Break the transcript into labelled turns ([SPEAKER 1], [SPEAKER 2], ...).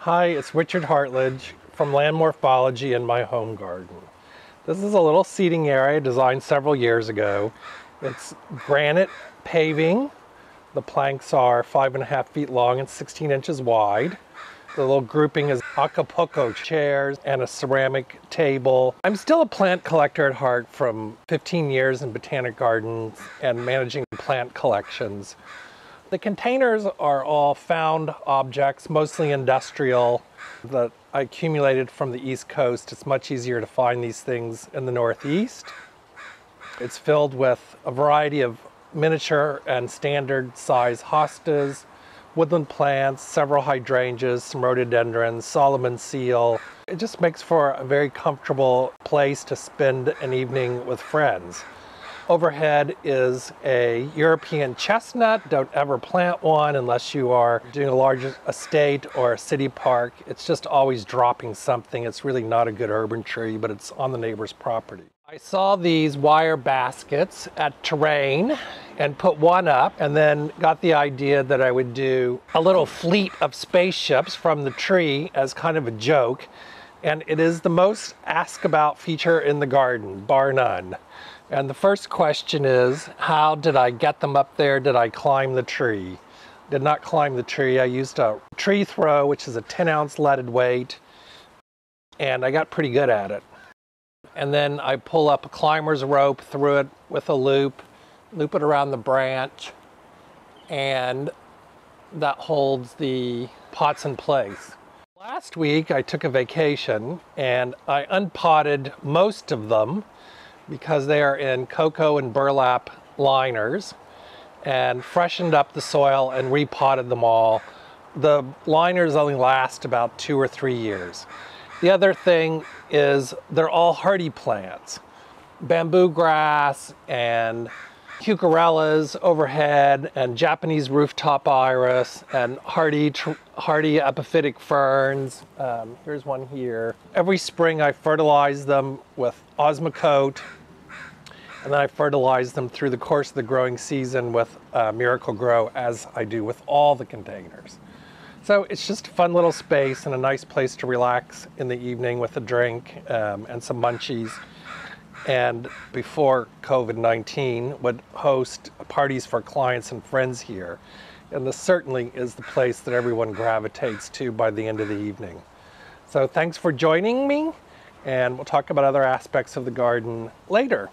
[SPEAKER 1] Hi, it's Richard Hartledge from Land Morphology in my home garden. This is a little seating area designed several years ago. It's granite paving. The planks are 5.5 feet long and 16 inches wide. The little grouping is Acapulco chairs and a ceramic table. I'm still a plant collector at heart from 15 years in botanic gardens and managing plant collections. The containers are all found objects, mostly industrial, that I accumulated from the East Coast. It's much easier to find these things in the Northeast. It's filled with a variety of miniature and standard size hostas, woodland plants, several hydrangeas, some rhododendrons, Solomon seal. It just makes for a very comfortable place to spend an evening with friends. Overhead is a European chestnut. Don't ever plant one unless you are doing a large estate or a city park. It's just always dropping something. It's really not a good urban tree, but it's on the neighbor's property. I saw these wire baskets at Terrain and put one up, and then got the idea that I would do a little fleet of spaceships from the tree as kind of a joke. And it is the most asked about feature in the garden, bar none. And the first question is, how did I get them up there? Did I climb the tree? Did not climb the tree. I used a tree throw, which is a 10-ounce leaded weight, and I got pretty good at it. And then I pull up a climber's rope through it with a loop it around the branch, and that holds the pots in place. Last week I took a vacation and I unpotted most of them because they are in cocoa and burlap liners, and freshened up the soil and repotted them all. The liners only last about 2 or 3 years. The other thing is they're all hardy plants. Bamboo grass and Cucarellas overhead, and Japanese rooftop iris, and hardy epiphytic ferns. Here's one here. Every spring I fertilize them with Osmocote, and then I fertilize them through the course of the growing season with Miracle-Gro, as I do with all the containers. So it's just a fun little space and a nice place to relax in the evening with a drink and some munchies. And before COVID-19, would host parties for clients and friends here. And this certainly is the place that everyone gravitates to by the end of the evening. So thanks for joining me, and we'll talk about other aspects of the garden later.